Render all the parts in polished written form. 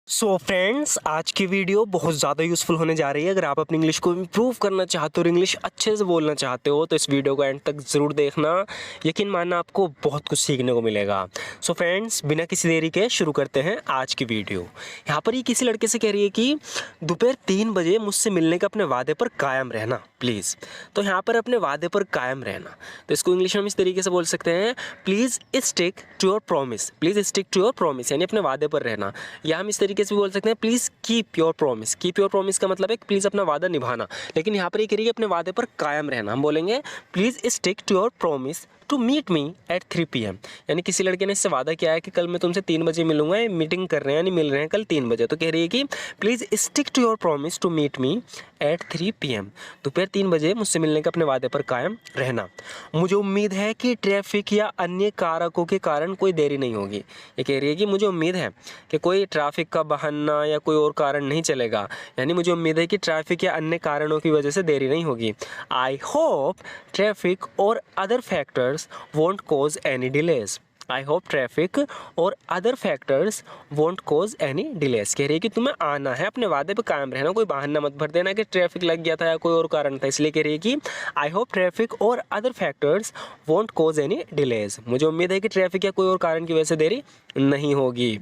So friends, आज की video बहुत ज़्यादा यूज़फुल होने जा रही है। अगर आप अपनी इंग्लिश को इम्प्रूव करना चाहते हो और इंग्लिश अच्छे से बोलना चाहते हो तो इस वीडियो को एंड तक ज़रूर देखना। यकीन मानना, आपको बहुत कुछ सीखने को मिलेगा। सो फ्रेंड्स, बिना किसी देरी के शुरू करते हैं आज की वीडियो। यहाँ पर ये किसी लड़के से कह रही है कि दोपहर 3 बजे मुझसे मिलने का अपने वादे पर कायम रहना प्लीज़। तो यहाँ पर अपने वादे पर कायम रहना, तो इसको इंग्लिश में हम इस तरीके से बोल सकते हैं, please stick to your promise. Please stick to your promise यानी अपने वादे पर रहना। या हम इस तरीके से भी बोल सकते हैं, please keep your promise. Keep your promise का मतलब है प्लीज़ अपना वादा निभाना, लेकिन यहाँ पर ये करिए अपने वादे पर कायम रहना। हम बोलेंगे please stick to your promise to meet me at 3 PM। यानी किसी लड़के ने इससे वादा किया है कि कल मैं तुमसे 3 बजे मिलूंगा, मीटिंग कर रहे हैं यानी मिल रहे हैं कल 3 बजे। तो कह रही है कि please stick to your promise to meet me at 3 PM। दोपहर 3 बजे मुझसे मिलने के अपने वादे पर कायम रहना। मुझे उम्मीद है कि ट्रैफिक या अन्य कारकों के कारण कोई देरी नहीं होगी। ये कह रही है कि मुझे उम्मीद है कि कोई ट्रैफिक का बहाना या कोई और कारण नहीं चलेगा, यानी मुझे उम्मीद है कि ट्रैफिक या अन्य कारणों की वजह से देरी नहीं होगी। आई होप ट्रैफिक और other factors won't cause any delays। I hope traffic और other factors won't cause any delays। कह रही है कि तुम्हें आना है, अपने वादे पे कायम रहना, कोई बहाना मत भर देना कि ट्रैफिक लग गया था या कोई और कारण था। इसलिए कह रही है कि I hope traffic और other factors won't cause any delays। मुझे उम्मीद है कि ट्रैफिक या कोई और कारण की वजह से देरी नहीं होगी।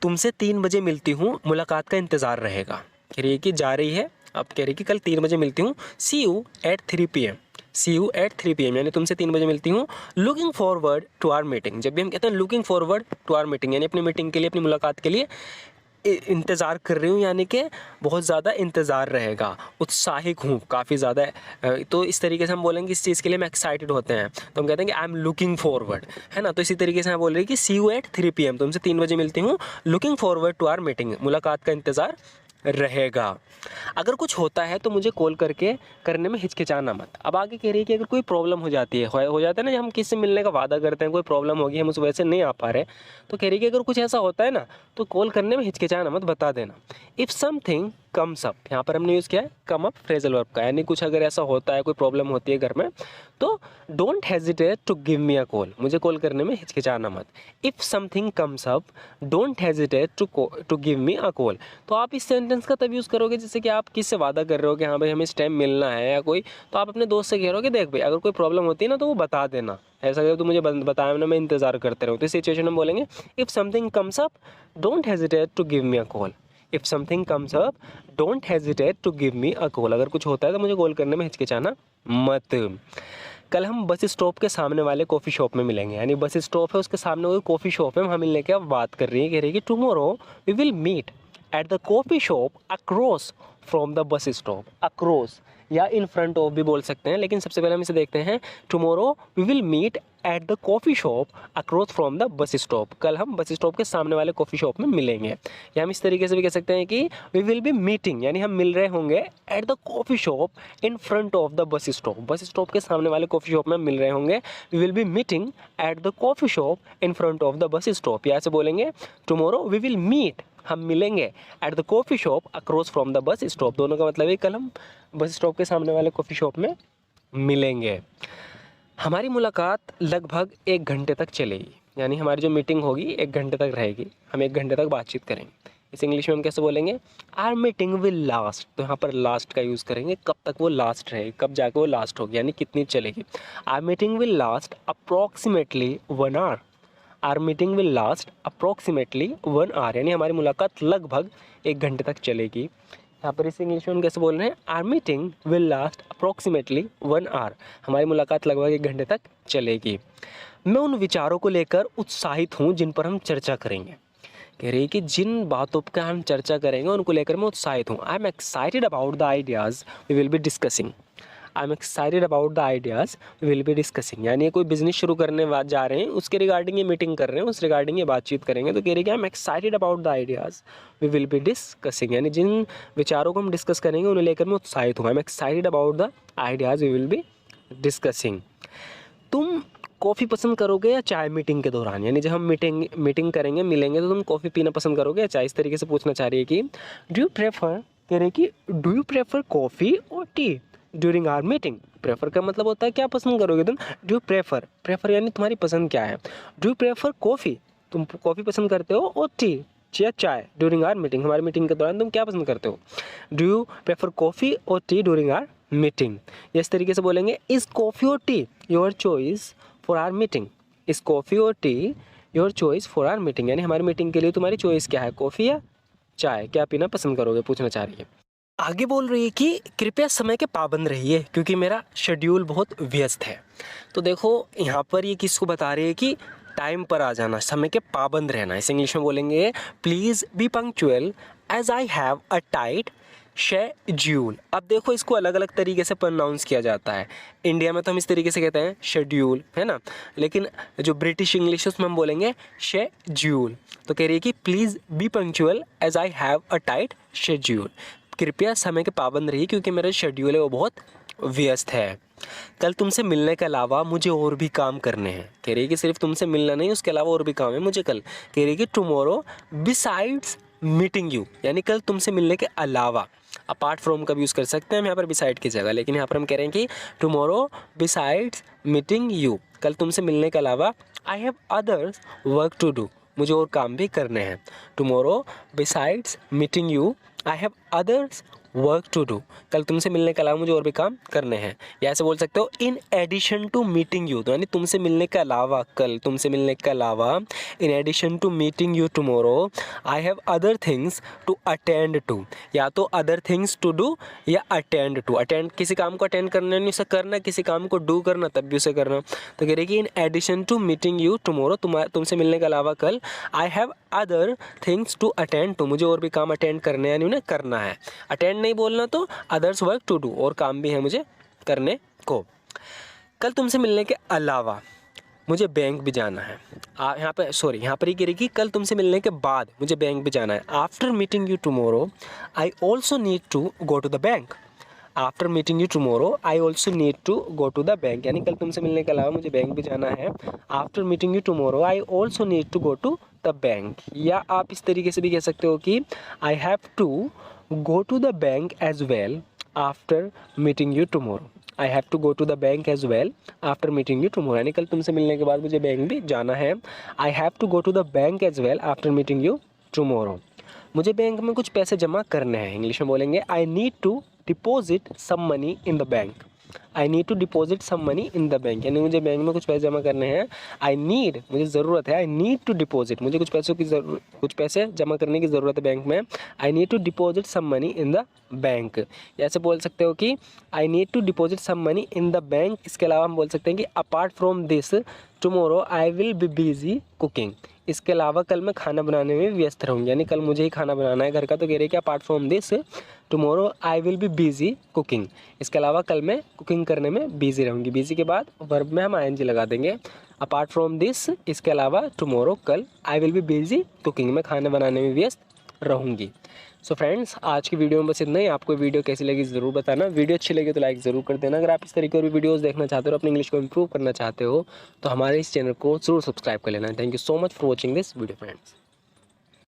तुमसे 3 बजे मिलती हूँ, मुलाकात का इंतज़ार रहेगा। कह रही है कि जा रही है, अब कह रही है कि कल 3 बजे मिलती हूँ। See you at 3 PM। See you at 3 PM यानी तुमसे 3 बजे मिलती हूँ। Looking forward to our meeting. जब भी हम कहते हैं looking forward to our meeting, यानी अपनी मीटिंग के लिए, अपनी मुलाकात के लिए इंतज़ार कर रही हूँ, यानी कि बहुत ज़्यादा इंतज़ार रहेगा, उत्साहित हूँ काफ़ी ज़्यादा। तो इस तरीके से हम बोलेंगे इस चीज़ के लिए हम एक्साइटेड होते हैं, तो हम कहते हैं कि आई एम लुकिंग फॉरवर्ड, है ना। तो इसी तरीके से हम बोल रहे हैं कि सी यू एट 3 PM, तुमसे 3 बजे मिलती हूँ। Looking forward to our meeting, मुलाकात का इंतज़ार रहेगा। अगर कुछ होता है तो मुझे कॉल करके करने में हिचकिचाना मत। अब आगे कह रही है कि अगर कोई प्रॉब्लम हो जाती है, हो जाता है ना, जब हम किसी से मिलने का वादा करते हैं, कोई प्रॉब्लम होगी, हम उस वजह से नहीं आ पा रहे, तो कह रही है कि अगर कुछ ऐसा होता है ना तो कॉल करने में हिचकिचाना मत, बता देना। इफ़ समथिंग कम्स अप, यहाँ पर हमने यूज़ किया है कम अप फ्रेजल वर्ब का, यानी कुछ अगर ऐसा होता है, कोई प्रॉब्लम होती है घर में, तो don't hesitate to give me a call, मुझे कॉल करने में हिचकिचाना मत। If something comes up don't hesitate to give me a call. तो आप इस सेंटेंस का तब यूज़ करोगे जैसे कि आप किससे वादा कर रहे हो कि हाँ भाई हमें इस टाइम मिलना है या कोई, तो आप अपने दोस्त से कह रहे हो कि देख भाई अगर कोई प्रॉब्लम होती है ना तो वो बता देना, ऐसा करो तो मुझे बताया ना, मैं इंतज़ार करते रहूँ। तो इस सिचुएशन में बोलेंगे if something comes up don't hesitate to give me a call. If something comes up don't hesitate to give me a call. अगर कुछ होता है तो मुझे कॉल करने में हिचकिचाना मत। कल हम बस स्टॉप के सामने वाले कॉफ़ी शॉप में मिलेंगे, यानी बस स्टॉप है उसके सामने वो कॉफ़ी शॉप है, वहाँ मिलने की अब बात कर रही है। कह रही है कि tomorrow we will meet at the coffee shop across from the bus stop. Across या इन फ्रंट ऑफ भी बोल सकते हैं, लेकिन सबसे पहले हम इसे देखते हैं। Tomorrow we will meet at the coffee shop across from the bus stop. कल हम बस स्टॉप के सामने वाले कॉफ़ी शॉप में मिलेंगे। या हम इस तरीके से भी कह सकते हैं कि वी विल बी मीटिंग, यानी हम मिल रहे होंगे at the coffee shop in front of the bus stop. Bus stop के सामने वाले कॉफ़ी शॉप में मिल रहे होंगे। We will be meeting at the coffee shop in front of the bus stop. या ऐसे बोलेंगे टुमारो वी विल मीट, हम मिलेंगे at the coffee shop across from the bus stop. दोनों का मतलब है कल हम बस स्टॉप के सामने वाले कॉफ़ी शॉप में मिलेंगे। हमारी मुलाकात लगभग 1 घंटे तक चलेगी, यानी हमारी जो मीटिंग होगी 1 घंटे तक रहेगी, हम 1 घंटे तक बातचीत करेंगे। इस इंग्लिश में हम कैसे बोलेंगे, आर मीटिंग विल लास्ट। तो यहाँ पर लास्ट का यूज़ करेंगे, कब तक वो लास्ट रहेगी, कब जाके वो लास्ट होगी, यानी कितनी चलेगी। Our meeting will last approximately 1 hour. Our meeting will last approximately 1 hour, यानी हमारी मुलाकात लगभग 1 घंटे तक चलेगी। यहाँ पर इस इंग्लिश में हम कैसे बोल रहे हैं, our meeting will last approximately 1 hour, हमारी मुलाकात लगभग 1 घंटे तक चलेगी। मैं उन विचारों को लेकर उत्साहित हूँ जिन पर हम चर्चा करेंगे। कह रही है कि जिन बातों पर हम चर्चा करेंगे उनको लेकर मैं उत्साहित हूँ। I am excited about the ideas we will be discussing. I am excited about the ideas we will be discussing, यानी कोई बिजनेस शुरू करने जा रहे हैं, उसके रिगार्डिंग ये मीटिंग कर रहे हैं, उस रिगार्डिंग ये बातचीत करेंगे। तो कह रही है कि I am excited about the ideas we will be discussing, यानी जिन विचारों को हम डिस्कस करेंगे उन्हें लेकर मैं उत्साहित हूँ। I am excited about the ideas we will be discussing. तुम कॉफ़ी पसंद करोगे या चाय मीटिंग के दौरान, यानी जब हम मीटिंग करेंगे, मिलेंगे, तो तुम कॉफ़ी पीना पसंद करोगे या चाय, इस तरीके से पूछना चाह रही है कि डू यू प्रेफर, कह रही है कि डू यू प्रेफर कॉफ़ी और tea during our meeting. Prefer का मतलब होता है क्या पसंद करोगे तुम। डू यू प्रेफर यानी तुम्हारी पसंद क्या है। डू यू प्रेफर कॉफ़ी, तुम कॉफ़ी पसंद करते हो, और टी या चाय ड्यूरिंग आर मीटिंग, हमारी मीटिंग के दौरान तुम क्या पसंद करते हो? डू यू प्रेफर कॉफ़ी और टी ड्यूरिंग आर मीटिंग? इस तरीके से बोलेंगे इज़ कॉफ़ी और tea your choice for our meeting? Is coffee और tea your choice for our meeting, यानी हमारी मीटिंग के लिए तुम्हारी चॉइस क्या है, कॉफ़ी या चाय, क्या पीना पसंद करोगे, पूछना चाह रही है। आगे बोल रही है कि कृपया समय के पाबंद रहिए क्योंकि मेरा शेड्यूल बहुत व्यस्त है। तो देखो यहाँ पर ये किसको बता रही है कि टाइम पर आ जाना, समय के पाबंद रहना। इसे इंग्लिश में बोलेंगे please be punctual as I have a tight schedule. अब देखो इसको अलग अलग तरीके से प्रोनाउंस किया जाता है। इंडिया में तो हम इस तरीके से कहते हैं शेड्यूल, है ना, लेकिन जो ब्रिटिश इंग्लिश है उसमें हम बोलेंगे शेड्यूल। तो कह रही है कि please be punctual as I have a tight schedule, कृपया समय के पाबंद रहिए क्योंकि मेरा शेड्यूल है वो बहुत व्यस्त है। कल तुमसे मिलने के अलावा मुझे और भी काम करने हैं। कह रही है कि सिर्फ तुमसे मिलना नहीं, उसके अलावा और भी काम है मुझे कल। कह रही है कि टुमारो बिसाइड्स मीटिंग यू, यानी कल तुमसे मिलने के अलावा। अपार्ट फ्रॉम का भी यूज़ कर सकते हैं हम यहाँ पर बिसाइड की जगह, लेकिन यहाँ पर हम कह रहे हैं कि टुमारो बिसाइड्स मीटिंग यू, कल तुमसे मिलने के अलावा I have others work to do, मुझे और काम भी करने हैं। Tomorrow besides meeting you I have others work to do, कल तुमसे मिलने के अलावा मुझे और भी काम करने हैं। या ऐसे बोल सकते हो in addition to meeting you, तो यानी तुमसे मिलने के अलावा, कल तुमसे मिलने के अलावा, in addition to meeting you tomorrow I have other things to attend to, या तो अदर थिंग्स टू डू या अटेंड टू। अटेंड किसी काम को अटेंड करना नहीं, उसे करना, किसी काम को डू करना तब भी उसे करना। तो कह रही कि in addition to meeting you tomorrow, तुमसे मिलने के अलावा कल I have other things to attend to, मुझे और भी काम अटेंड करने यानी उन्हें करना है। अटेंड नहीं बोलना तो अदर्स वर्क टू डू, और काम भी है मुझे करने को। कल तुमसे मिलने के अलावा मुझे बैंक भी जाना है। यहाँ पर ये कह रही कि कल तुमसे मिलने के बाद मुझे बैंक भी जाना है। After meeting you tomorrow I also need to go to the bank. After meeting you tomorrow I also need to go to the bank, यानी कल तुमसे मिलने के अलावा मुझे बैंक भी जाना है। After meeting you tomorrow I also need to go to the bank. या आप इस तरीके से भी कह सकते हो कि I have to go to the bank as well after meeting you tomorrow. I have to go to the bank as well after meeting you tomorrow, यानी कल तुमसे मिलने के बाद मुझे बैंक भी जाना है। I have to go to the bank as well after meeting you tomorrow. मुझे बैंक में कुछ पैसे जमा करने हैं। इंग्लिश में बोलेंगे I need to deposit some money in the bank. I need to deposit some money in the bank, यानी मुझे बैंक में कुछ पैसे जमा करने हैं। आई नीड, मुझे ज़रूरत है। आई नीड टू डिपॉजिट, मुझे कुछ पैसे जमा करने की ज़रूरत है बैंक में। I need to deposit some money in the bank. ऐसे बोल सकते हो कि I need to deposit some money in the bank. इसके अलावा हम बोल सकते हैं कि apart from this tomorrow I will be busy cooking. इसके अलावा कल मैं खाना बनाने में व्यस्त रहूँगी, यानी कल मुझे ही खाना बनाना है घर का। तो कह रहे हैं कि apart from this tomorrow I will be busy cooking. इसके अलावा कल मैं कुकिंग करने में बिजी रहूँगी। बिजी के बाद वर्ब में हम ING लगा देंगे। अपार्ट फ्रॉम दिस, इसके अलावा टुमारो, कल आई विल बी बिजी कुकिंग, मैं खाना बनाने में व्यस्त रहूँगी। सो फ्रेंड्स, आज की वीडियो में बस इतना ही। आपको वीडियो कैसी लगी ज़रूर बताना। वीडियो अच्छी लगी तो लाइक ज़रूर कर देना। अगर आप इस तरीके और वीडियोस देखना चाहते हो और अपनी इंग्लिश को इंप्रूव करना चाहते हो तो हमारे इस चैनल को ज़रूर सब्सक्राइब कर लेना। Thank you so much for watching this video friends.